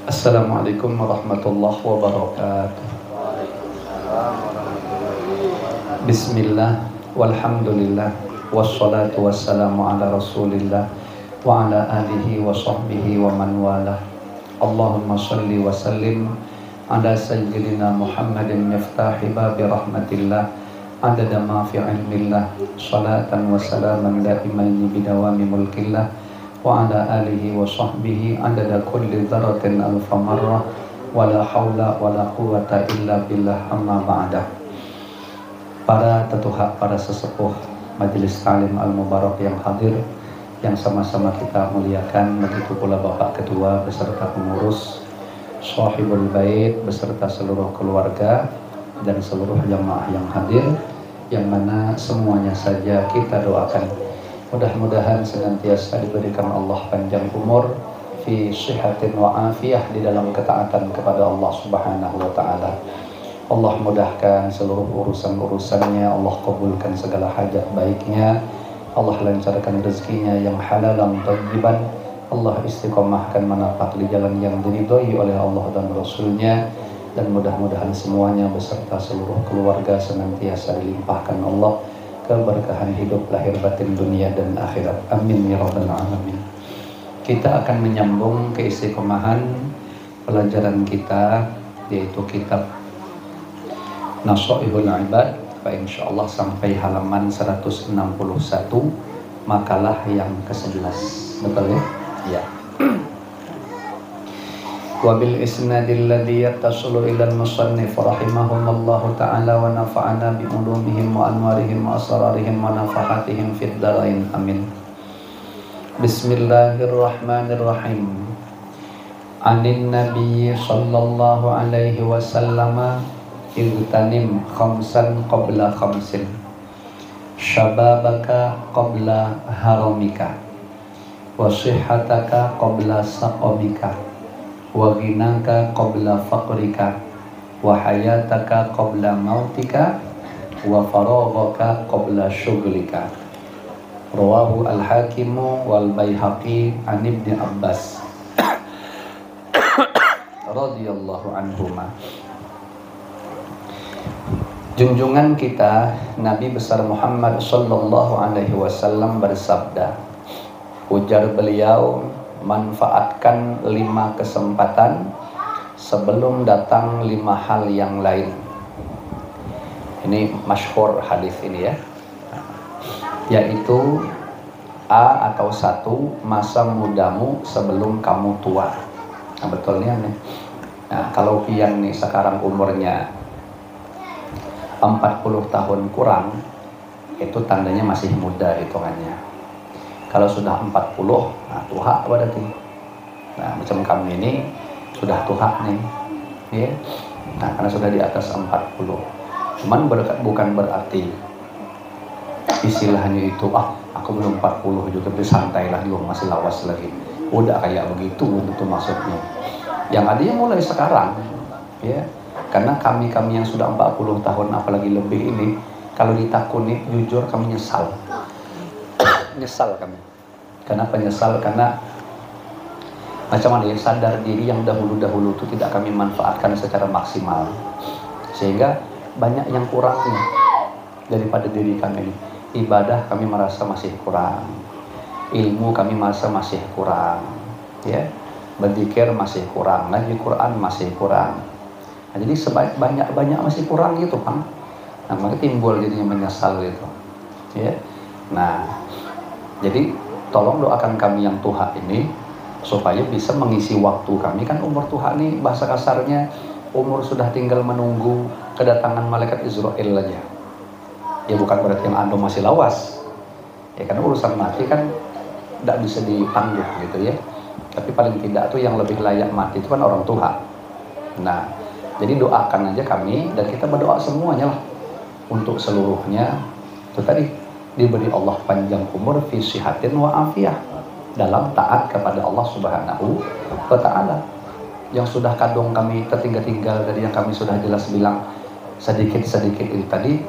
Assalamualaikum warahmatullahi wabarakatuh. Bismillah, walhamdulillah, wassalatu wassalamu ala rasulillah wa ala alihi wa sahbihi wa man wala. Allahumma salli wa sallim ala sayyidina Muhammadin miftahi babi rahmatillah adada ma fi ilmillah salatan wa salaman daimaini bidawami mulkillah wa ala alihi wa sahbihi adada kulli dzarratin alfa marrah wa la hawla wa la quwwata illa billah amma ba'dah. Para tetuha, para sesepuh Majelis Ta'lim Al-Mubarak yang hadir, yang sama-sama kita muliakan, begitu pula Bapak Ketua beserta pengurus, Shahibul Bait beserta seluruh keluarga dan seluruh jamaah yang hadir, yang mana semuanya saja kita doakan mudah-mudahan senantiasa diberikan Allah panjang umur fi sihatin wa afiyah di dalam ketaatan kepada Allah Subhanahu wa taala. Allah mudahkan seluruh urusan-urusannya, Allah kabulkan segala hajat baiknya, Allah lancarkan rezekinya yang halalan thayyiban, Allah istiqomahkan menapak di jalan yang diridhoi oleh Allah dan Rasulnya, dan mudah-mudahan semuanya beserta seluruh keluarga senantiasa dilimpahkan Allah keberkahan hidup lahir batin dunia dan akhirat. Amin ya rabbal alamin. Kita akan menyambung keistiqomahan pelajaran kita, yaitu kitab Nasaihul Ibad, insyaallah sampai halaman 161, makalah yang ke-11. Betul ya? Ya. Wa bil isnadil ladzi yattasulu ila al-musannif rahimahumullahu ta'ala wa nafa'ana bi ulumihim wa anwarihim wa asrarihim wa nafahatihim fid dharain. Amin. Bismillahirrahmanirrahim. Anin Nabi sallallahu alaihi wasallam igtanim khamsan qabla khamsin, syababaka qabla haramika, wa sihhataka qabla saqamika, wa ghinaka qabla faqrika, wa hayataka qabla mautika, wa faraghaka qabla syughlika. Rawahu al-Hakimu wal Baihaqi an Ibni Abbas radhiyallahu anhuma. Junjungan kita Nabi besar Muhammad sallallahu alaihi wasallam bersabda, ujar beliau, manfaatkan 5 kesempatan sebelum datang 5 hal yang lain. Ini masyhur hadis ini ya, yaitu A atau 1, masa mudamu sebelum kamu tua. Nah, betulnya nih. Nah, kalau pian nih sekarang umurnya 40 tahun kurang, itu tandanya masih muda hitungannya. Kalau sudah 40, nah tua berarti. Nah, macam kami ini sudah tua nih, ya. Nah, karena sudah di atas 40. Cuman bukan berarti istilahnya itu, aku belum 40 juga, bersantailah dulu, masih lawas lagi. Udah kayak begitu itu maksudnya. Yang ada yang mulai sekarang, ya. Karena kami yang sudah 40 tahun apalagi lebih ini, kalau ditakuni jujur kami nyesal. Nyesal kami. Kenapa nyesal? Karena macam mana ya, sadar diri yang dahulu-dahulu itu tidak kami manfaatkan secara maksimal. Sehingga banyak yang kurang daripada diri kami. Ibadah kami merasa masih kurang. Ilmu kami merasa masih kurang. Ya. Berzikir masih kurang, ngaji Quran masih kurang. Nah, jadi banyak masih kurang gitu kan. Nah, maka timbul jadinya menyesal gitu. Ya. Nah, jadi tolong doakan kami yang tua ini supaya bisa mengisi waktu kami. Kan umur tua ini bahasa kasarnya umur sudah tinggal menunggu kedatangan malaikat Israel aja. Ya bukan berarti yang anda masih lawas. Ya karena urusan mati kan tidak bisa ditangguh gitu ya. Tapi paling tidak tuh yang lebih layak mati itu kan orang tua. Nah, jadi doakan aja kami, dan kita berdoa semuanya lah untuk seluruhnya. Itu tadi diberi Allah panjang umur fi sihatin wa afiyah, dalam taat kepada Allah Subhanahu wa taala. Yang sudah kadung kami tertinggal-tinggal dari yang kami sudah jelas bilang sedikit-sedikit itu tadi,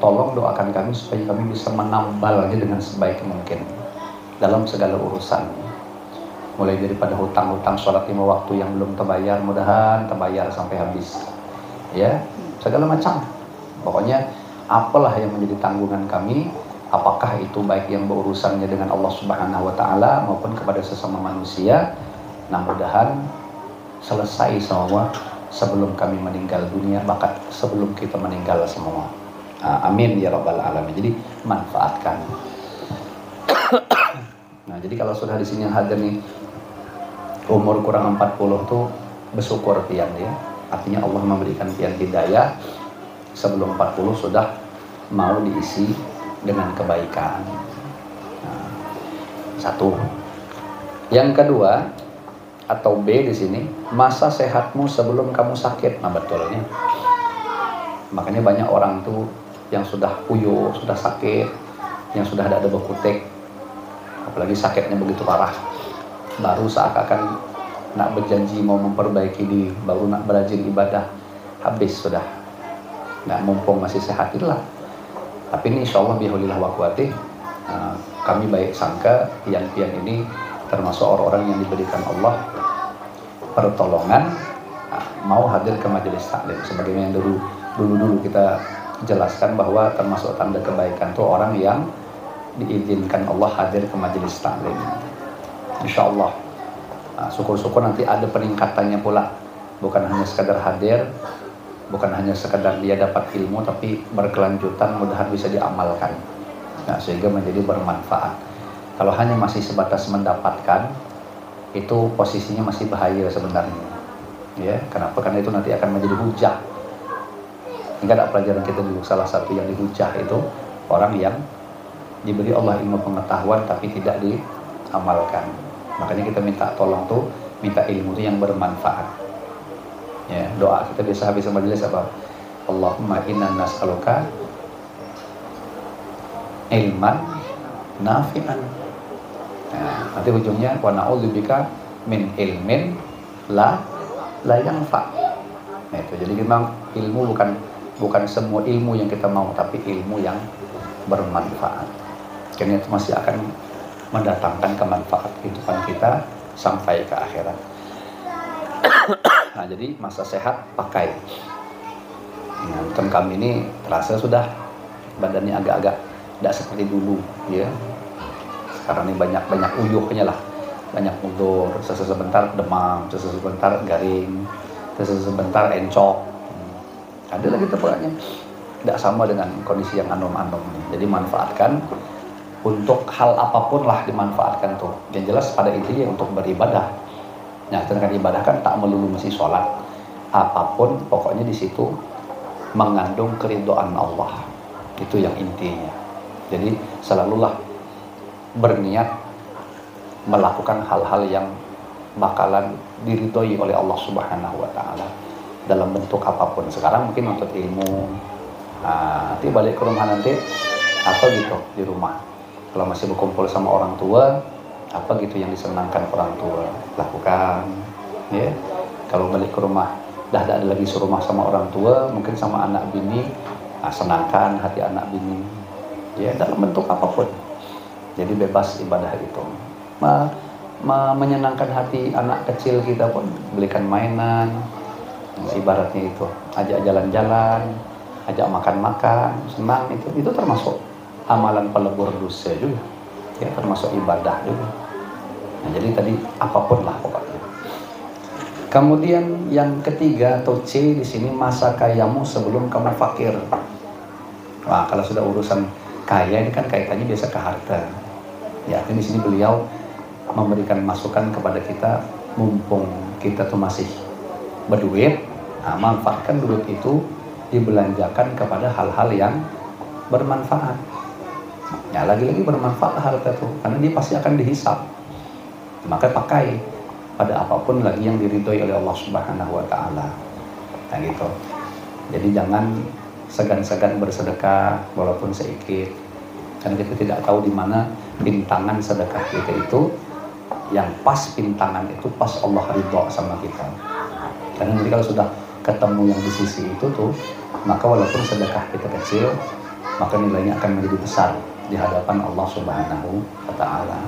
tolong doakan kami supaya kami bisa menambalnya dengan sebaik mungkin dalam segala urusan. mulai daripada hutang-hutang sholat 5 waktu yang belum terbayar, mudahan terbayar sampai habis, ya, segala macam. Pokoknya apalah yang menjadi tanggungan kami, apakah itu baik yang berurusannya dengan Allah Subhanahu wa Ta'ala maupun kepada sesama manusia, nah mudahan selesai semua sebelum kami meninggal dunia, bahkan sebelum kita meninggal semua. Amin ya rabbal alamin. Jadi manfaatkan. Nah, jadi kalau sudah di sini hadir nih umur kurang 40 tuh bersyukur pian ya. Artinya Allah memberikan pian hidayah sebelum 40 sudah mau diisi dengan kebaikan. Nah, satu. Yang kedua atau B di sini, masa sehatmu sebelum kamu sakit. Nah, betulnya. Makanya banyak orang tuh yang sudah puyuh, sudah sakit, yang sudah ada bekutek, apalagi sakitnya begitu parah, baru seakan-akan nak berjanji mau memperbaiki diri, baru nak berajin ibadah, habis sudah. Nah, mumpung masih sehat itulah. Tapi ini insya Allah bihaulillah wa quwwatih, kami baik sangka pian-pian ini termasuk orang-orang yang diberikan Allah pertolongan mau hadir ke majelis taklim. Sebagaimana yang dulu kita jelaskan bahwa termasuk tanda kebaikan itu orang yang diizinkan Allah hadir ke majelis taklim. Insya Allah. Syukur-syukur nanti ada peningkatannya pula. Bukan hanya sekadar hadir, bukan hanya sekadar dia dapat ilmu, tapi berkelanjutan mudahan bisa diamalkan. Nah, sehingga menjadi bermanfaat. Kalau hanya masih sebatas mendapatkan, itu posisinya masih bahaya sebenarnya. Ya, kenapa? Karena itu nanti akan menjadi hujah. Hingga ada pelajaran kita dulu, salah satu yang dihujah itu orang yang diberi Allah ilmu pengetahuan tapi tidak diamalkan. Makanya kita minta tolong tuh, minta ilmu itu yang bermanfaat. Ya, doa kita biasa habis majelis apa? Allahumma inna nas'aluka ilman nafi'an. Nah, nanti ujungnya wa na'udzubika min ilmin la yanfa'. Nah, itu jadi memang ilmu bukan semua ilmu yang kita mau, tapi ilmu yang bermanfaat. Karena itu masih akan mendatangkan kemanfaat kehidupan kita sampai ke akhirat. Nah, jadi masa sehat pakai. Nah, kami ini terasa sudah badannya agak-agak tidak seperti dulu, ya. Sekarang ini banyak uyuhnya lah, banyak mundur, sebentar demam, sebentar garing, sebentar encok. Ada lagi pokoknya tidak sama dengan kondisi yang anom-anom. Jadi manfaatkan untuk hal apapun lah, dimanfaatkan tuh. Yang jelas pada intinya untuk beribadah. Nah, dengan ibadah kan tak melulu mesti sholat. Apapun pokoknya di situ mengandung keridhaan Allah. Itu yang intinya. Jadi selalulah berniat melakukan hal-hal yang bakalan diridhoi oleh Allah Subhanahu wa Ta'ala dalam bentuk apapun. Sekarang mungkin untuk ilmu, nanti balik ke rumah nanti apa gitu di rumah. Kalau masih berkumpul sama orang tua, apa gitu yang disenangkan orang tua lakukan, ya. Kalau balik ke rumah dah ada lagi serumah sama orang tua, mungkin sama anak bini, senangkan hati anak bini, ya, dalam bentuk apapun. Jadi bebas ibadah itu. Menyenangkan hati anak kecil kita pun, belikan mainan, ibaratnya itu, ajak jalan-jalan, ajak makan-makan, senang, itu termasuk amalan pelebur dosa juga, ya, termasuk ibadah juga. Nah, jadi tadi apapun lah pokoknya. Kemudian yang ketiga atau C di sini, masa kayamu sebelum kamu fakir. Wah, kalau sudah urusan kaya ini kan kaitannya biasa ke harta. Ya, di sini beliau memberikan masukan kepada kita, mumpung kita tuh masih berduit, manfaatkan duit itu dibelanjakan kepada hal-hal yang bermanfaat. Ya, lagi-lagi bermanfaat harta itu, karena dia pasti akan dihisap. Maka pakai pada apapun lagi yang diridhoi oleh Allah Subhanahu wa Ta'ala. Nah, gitu. Jadi jangan segan-segan bersedekah walaupun sedikit. Karena kita tidak tahu di mana pintangan sedekah kita itu, yang pas pintangan itu pas Allah ridho sama kita. Karena nanti kalau sudah ketemu yang di sisi itu tuh, maka walaupun sedekah kita kecil, maka nilainya akan menjadi besar di hadapan Allah Subhanahu wa Ta'ala.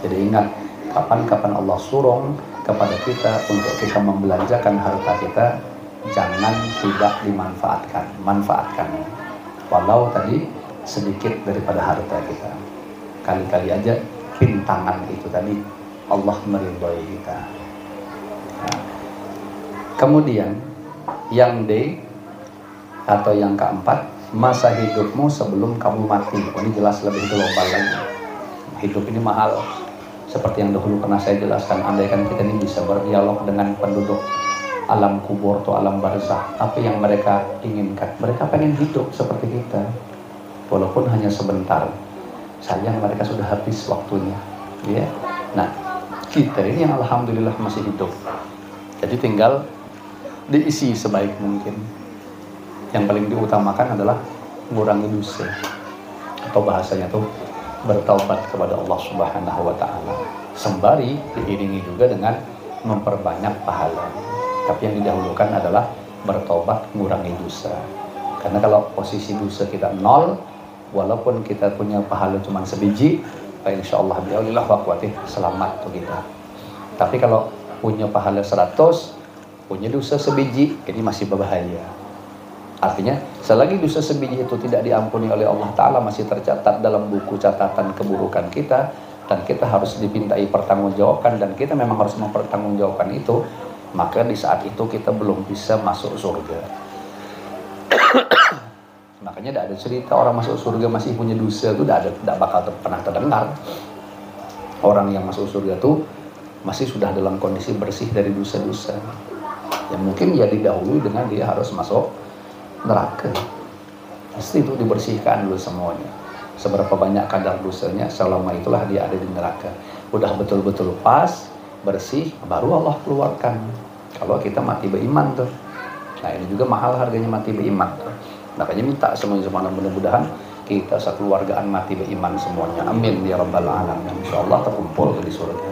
Jadi ingat, Kapan-kapan Allah suruh kepada kita untuk kita membelanjakan harta kita, jangan tidak dimanfaatkan. Manfaatkan. Walau tadi sedikit daripada harta kita. Kali-kali aja pintangan itu tadi Allah meridhoi kita. Nah, kemudian yang D atau yang keempat, masa hidupmu sebelum kamu mati. Ini jelas lebih global lagi. Hidup ini mahal. Seperti yang dahulu pernah saya jelaskan, andaikan kita ini bisa berdialog dengan penduduk alam kubur atau alam barzah, apa yang mereka inginkan? Mereka pengen hidup seperti kita, walaupun hanya sebentar. Sayang mereka sudah habis waktunya, ya. Nah, kita ini yang alhamdulillah masih hidup, jadi tinggal diisi sebaik mungkin. Yang paling diutamakan adalah mengurangi dosa, atau bahasanya tuh bertaubat kepada Allah Subhanahu wa taala. Sembari diiringi juga dengan memperbanyak pahala. Tapi yang didahulukan adalah bertaubat, mengurangi dosa. Karena kalau posisi dosa kita 0, walaupun kita punya pahala cuma sebiji, insyaallah bi'aulillah wa quwwatih selamat tuh kita. Tapi kalau punya pahala 100, punya dosa sebiji, ini masih berbahaya. Artinya, selagi dosa sebiji itu tidak diampuni oleh Allah Ta'ala, masih tercatat dalam buku catatan keburukan kita, dan kita harus dipintai pertanggungjawaban, dan kita memang harus mempertanggungjawabkan itu, maka di saat itu kita belum bisa masuk surga. Makanya tidak ada cerita orang masuk surga masih punya dosa, itu tidak bakal pernah terdengar. Orang yang masuk surga itu masih sudah dalam kondisi bersih dari dosa-dosa. Ya mungkin ya didahului dengan dia harus masuk neraka. Pasti itu dibersihkan dulu semuanya. Seberapa banyak kadar dosanya, selama itulah dia ada di neraka. Udah betul-betul pas, bersih, baru Allah keluarkan. Kalau kita mati beriman tuh. Nah ini juga mahal harganya mati beriman tuh. Makanya minta semuanya mudah-mudahan kita sekeluargaan mati beriman semuanya. Amin ya rabbal alamin. Insyaallah terkumpul di surga.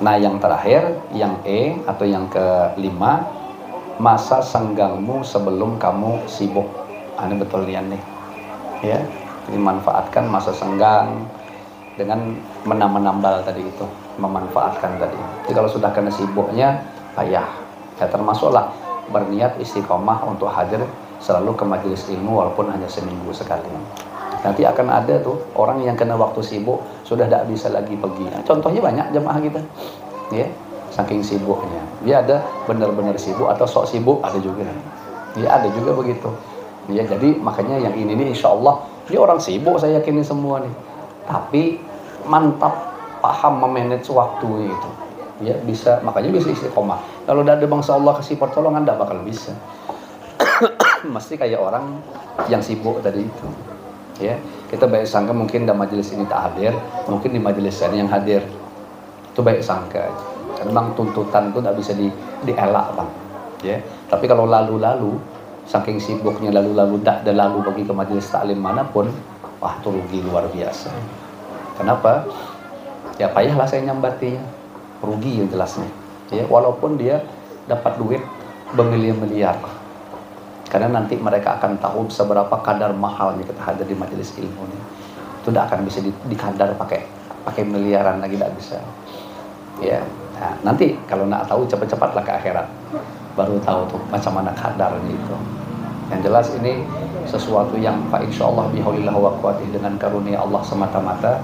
Nah yang terakhir, yang E atau yang kelima, masa senggangmu sebelum kamu sibuk. Ini betul nih. Ya, dimanfaatkan masa senggang dengan menambal tadi itu, memanfaatkan tadi. Jadi kalau sudah kena sibuknya, payah. Ya termasuklah berniat istiqomah untuk hadir selalu ke majelis ilmu walaupun hanya seminggu sekali. Nanti akan ada tuh orang yang kena waktu sibuk sudah tidak bisa lagi pergi. Nah, contohnya banyak jemaah kita, ya, saking sibuknya. Dia ada benar-benar sibuk atau sok sibuk ada juga. Ya ada juga begitu. Ya jadi makanya yang ini nih insya Allah dia orang sibuk saya yakin semua nih. Tapi mantap paham memanage waktu itu. Ya bisa, makanya bisa istiqomah. Kalau tidak ada bangsa Allah kasih pertolongan tidak bakal bisa. Mesti kayak orang yang sibuk tadi itu. Ya, kita baik sangka mungkin di majelis ini tak hadir, mungkin di majelis lain yang hadir. Itu baik sangka. Karena memang tuntutan itu tidak bisa dielak bang. Ya, tapi kalau lalu-lalu, saking sibuknya lalu-lalu tidak ada lalu bagi ke majelis taklim manapun, wah itu rugi luar biasa. Kenapa? Ya payahlah saya nyambatinya, rugi yang jelasnya. Ya, walaupun dia dapat duit bermiliar-miliar. Karena nanti mereka akan tahu seberapa kadar mahalnya kita hadir di majelis ilmu ini. Itu tidak akan bisa dikadar pakai miliaran lagi, tidak bisa. Ya, nah, nanti kalau nak tahu cepat-cepatlah ke akhirat, baru tahu tuh macam mana kadarnya itu. Yang jelas ini sesuatu yang insya Allah bihaulillah wa quwwatih dengan karunia Allah semata-mata.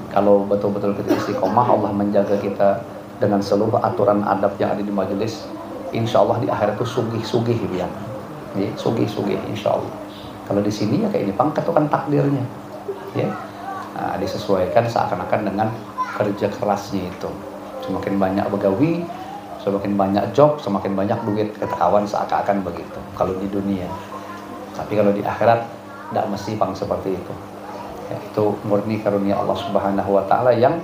Kalau betul-betul kita istiqomah, Allah menjaga kita dengan seluruh aturan adab yang ada di majelis. Insya Allah di akhirat itu sugih-sugih ya. Ya, sugih-sugih insya Allah. Kalau di sini ya kayak ini pangkat itu kan takdirnya, ya. Nah, disesuaikan seakan-akan dengan kerja kerasnya itu. Semakin banyak begawi, semakin banyak job, semakin banyak duit, ketahuan seakan-akan begitu. Kalau di dunia, tapi kalau di akhirat tidak mesti pang seperti itu. Ya, itu murni karunia Allah Subhanahu Wa Taala yang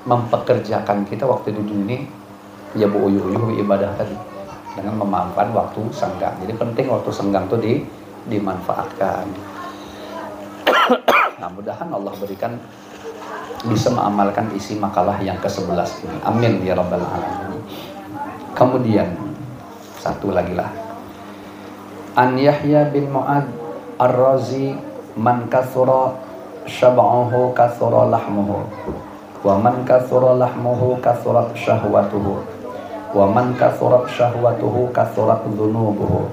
mempekerjakan kita waktu di dunia ya bu uyuh ibadah tadi. Dengan memanfaatkan waktu senggang. Jadi penting waktu senggang itu dimanfaatkan. Nah, mudah-mudahan Allah berikan bisa mengamalkan isi makalah yang ke-11 ini. Amin ya rabbal alamin. Kemudian satu lagi lah. An Yahya bin Mu'ad Ar-Razi man kathura syab'uhu kathura lahmuhu, wa man kathura lahmuhu kathurat syahwatuhu, wa man kathurat syahwatuhu kathurat dhunubuhu,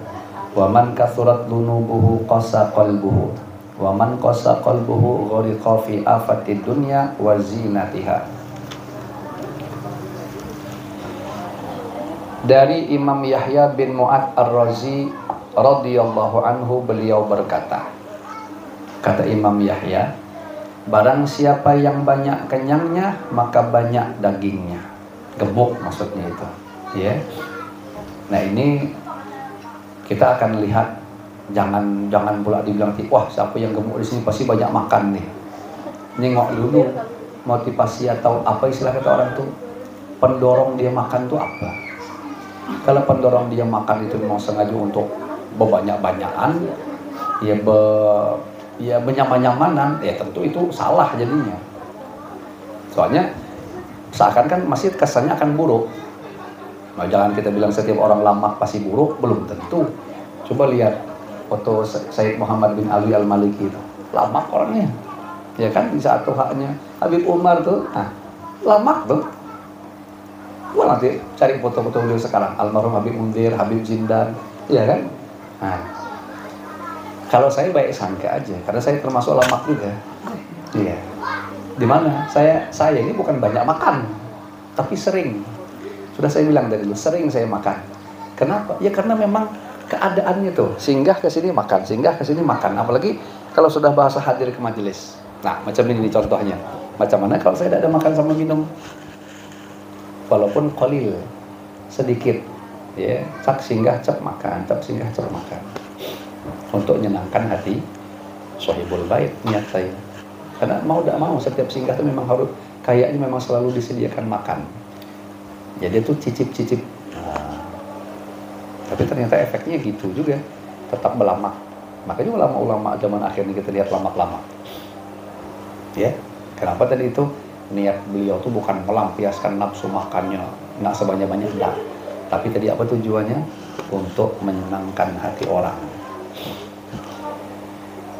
wa man kathurat dhunubuhu qasa qalbuhu, wa man qasa qalbuhu ghariqa fi afatid dunya wa zinatiha. Dari Imam Yahya bin Mu'ad Ar-Razi radhiyallahu anhu, beliau berkata, kata Imam Yahya, barang siapa yang banyak kenyangnya maka banyak dagingnya. Gemuk maksudnya itu, ya. Nah, ini kita akan lihat, jangan pula dibilang, wah siapa yang gemuk di sini pasti banyak makan nih. Nengok dulu motivasi atau apa istilah kata orang tuh, pendorong dia makan tuh apa. Kalau pendorong dia makan itu memang sengaja untuk berbanyak-banyakan, ya benyaman-nyamanan, ya tentu itu salah jadinya. Soalnya seakan kan masih kesannya akan buruk. Nah, jangan kita bilang setiap orang lamak pasti buruk, belum tentu. Coba lihat foto Sayyid Muhammad bin Ali Al-Maliki itu, lamak orangnya, ya kan, di saat haknya Habib Umar tuh, lamak tuh. Gua nanti cari foto-foto beliau sekarang, almarhum Habib Munzir, Habib Zindan, ya kan. Nah, kalau saya baik sangka aja, karena saya termasuk lamak juga. Iya. Di mana? Saya ini bukan banyak makan, tapi sering. Sudah saya bilang dari dulu, sering saya makan. Kenapa? Ya karena memang keadaannya tuh, singgah ke sini makan, singgah ke sini makan. Apalagi kalau sudah bahasa hadir ke majelis. Nah, macam ini contohnya. Macam mana kalau saya tidak ada makan sama minum? Walaupun qalil, sedikit, ya, cak singgah cak makan, cak singgah cak makan, untuk menyenangkan hati sahibul bait, niat saya. Karena mau tidak mau setiap singgah itu memang harus, kayaknya memang selalu disediakan makan. Jadi itu cicip-cicip. Tapi ternyata efeknya gitu juga, tetap melamak. Makanya ulama-ulama zaman akhir ini kita lihat lamak-lamak. Ya, kenapa tadi itu? Niat beliau tuh bukan melampiaskan nafsu makannya, nggak sebanyak-banyak, enggak. Tapi tadi apa tujuannya? Untuk menyenangkan hati orang.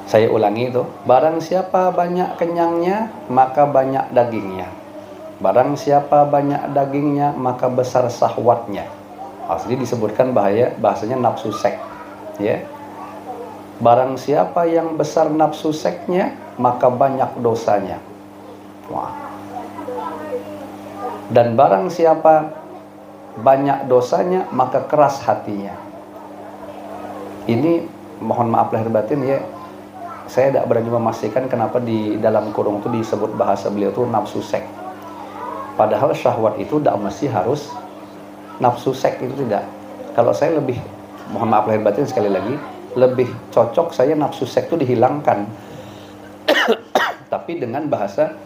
Saya ulangi itu, barang siapa banyak kenyangnya, maka banyak dagingnya. Barang siapa banyak dagingnya, maka besar syahwatnya. Asli disebutkan bahasanya nafsu seks, ya. Barang siapa yang besar nafsu seksnya, maka banyak dosanya. Wah. Dan barang siapa banyak dosanya, maka keras hatinya. Ini mohon maaf lahir batin ya, saya tidak berani memastikan kenapa di dalam kurung itu disebut bahasa beliau itu nafsu seks. Padahal syahwat itu tidak mesti harus nafsu seks, itu tidak. Kalau saya lebih, mohon maaf lahir batin sekali lagi, lebih cocok saya nafsu seks itu dihilangkan. Tapi dengan bahasa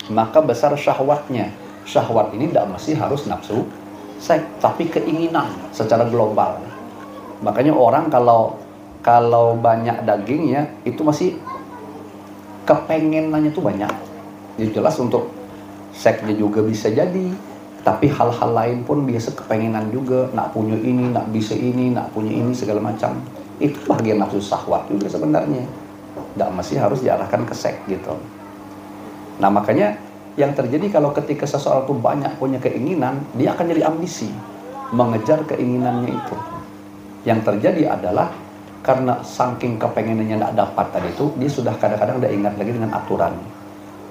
maka besar syahwatnya. Syahwat ini tidak mesti harus nafsu seks, tapi keinginan secara global. Makanya orang kalau banyak dagingnya itu masih kepengenannya tuh banyak. Jadi jelas untuk seksnya juga bisa jadi, tapi hal-hal lain pun biasa kepengenan juga, nak punya ini, nak bisa ini, nak punya ini, segala macam. Itu bagian nafsu syahwat juga sebenarnya. Tidak mesti harus diarahkan ke seks gitu. Nah, makanya yang terjadi kalau ketika seseorang itu banyak punya keinginan, dia akan jadi ambisi, mengejar keinginannya itu. Yang terjadi adalah karena saking kepengenannya tidak dapat tadi itu, dia sudah kadang-kadang tidak ingat lagi dengan aturan.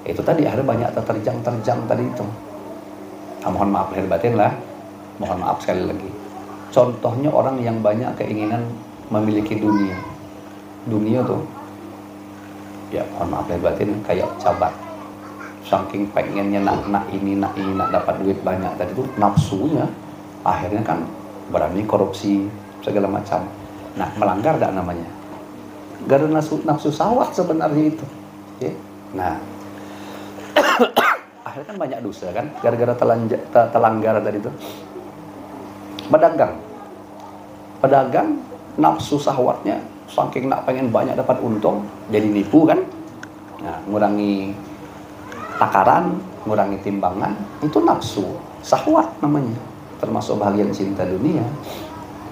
Itu tadi akhirnya banyak terjang tadi itu. Nah, mohon maaf lahir batin lah, mohon maaf sekali lagi. Contohnya orang yang banyak keinginan memiliki dunia. Dunia tuh, ya mohon maaf lahir batin, kayak cabat. Saking pengennya nak ini nak dapat duit banyak tadi itu, nafsunya akhirnya kan berani korupsi segala macam. Nah, melanggar tak namanya? Gara nafsu syahwat sebenarnya itu. Okay? Nah, akhirnya kan banyak dosa kan, gara-gara terlanggar tadi itu. Pedagang nafsu syahwatnya saking nak pengen banyak dapat untung, jadi nipu kan. Nah, ngurangi takaran, ngurangi timbangan, itu nafsu syahwat namanya, termasuk bahagian cinta dunia.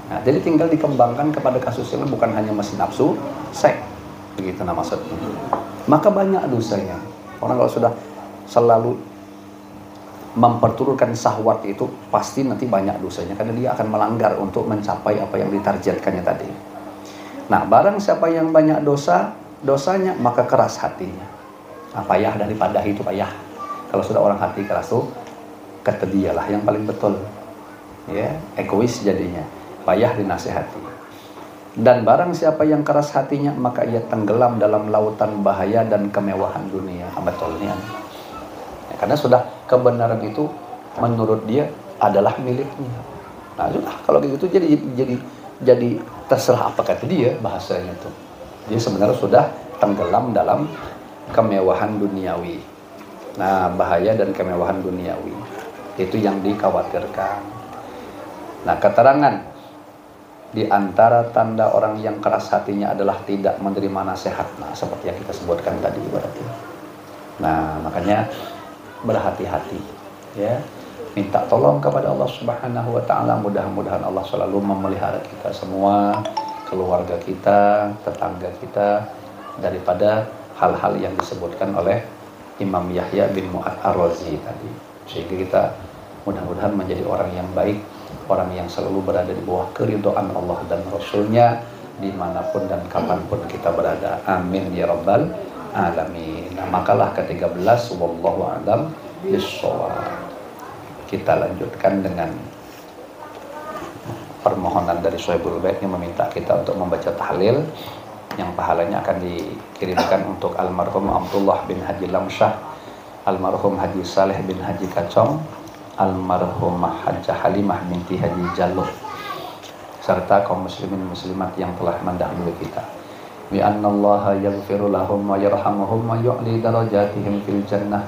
Nah, jadi tinggal dikembangkan kepada kasus yang bukan hanya masih nafsu seks, begitu nama maksudnya. Maka banyak dosanya. Orang kalau sudah selalu memperturutkan syahwat itu pasti nanti banyak dosanya, karena dia akan melanggar untuk mencapai apa yang ditargetkannya tadi. Nah, barang siapa yang banyak dosanya maka keras hatinya. Nah, payah daripada itu payah. Kalau sudah orang hati keras tuh, kata dialah yang paling betul. Ya, egois jadinya, payah dinasihati. Dan barang siapa yang keras hatinya maka ia tenggelam dalam lautan bahaya dan kemewahan dunia. Betulnya. Ya, karena sudah kebenaran itu menurut dia adalah miliknya. Nah, sudah kalau gitu jadi terserah apa kata dia, bahasanya tuh. Dia sebenarnya sudah tenggelam dalam kemewahan duniawi. Nah, bahaya dan kemewahan duniawi itu yang dikhawatirkan. Nah, keterangan di antara tanda orang yang keras hatinya adalah tidak menerima nasihat. Nah, seperti yang kita sebutkan tadi berarti. Nah, makanya berhati-hati, ya. Minta tolong kepada Allah Subhanahu wa taala, mudah-mudahan Allah selalu memelihara kita semua, keluarga kita, tetangga kita daripada hal-hal yang disebutkan oleh Imam Yahya bin Mu'ad Ar-Razi tadi. Sehingga kita mudah-mudahan menjadi orang yang baik, orang yang selalu berada di bawah keridhaan Allah dan Rasulnya dimanapun dan kapanpun kita berada. Amin ya rabbal alamin. Nah, makalah ke-13, wallahu a'lam bishawab. Kita lanjutkan dengan permohonan dari Sohibul Bait yang meminta kita untuk membaca tahlil yang pahalanya akan dikirimkan untuk almarhum Abdullah bin Haji Lamsyah, almarhum Haji Saleh bin Haji Kacong, almarhum Hajjah Halimah binti Haji Jalluh, serta kaum muslimin muslimat yang telah mendahului kita. Bi annallaha yaghfiru lahum wa yarhamuhum wa yu'li darajatihim fil jannah.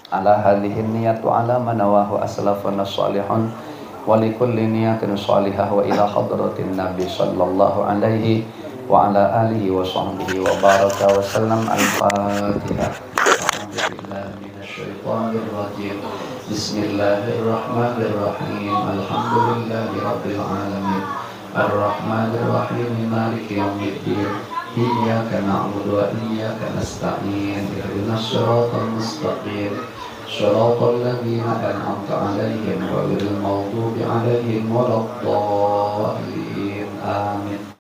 Ala hadhihi niyatu ala manawahu aslafuna salihun wa likulli niyatin salihah wa ila hadratin nabi sallallahu alaihi wa ala alihi wa sahbihi wa baraka wa sallam. Al-Fatihah. Bismillahirrahmanirrahim. Alhamdulillahi rabbil alamin. Ar-Rahmanir-Rahim. Maliki yaumiddin. Iyyaka na'budu wa iyyaka nasta'in. Ihdinas siratal mustaqim. Shiratal ladzina an'amta 'alaihim ghairil maghdubi 'alaihim waladdallin. Amin.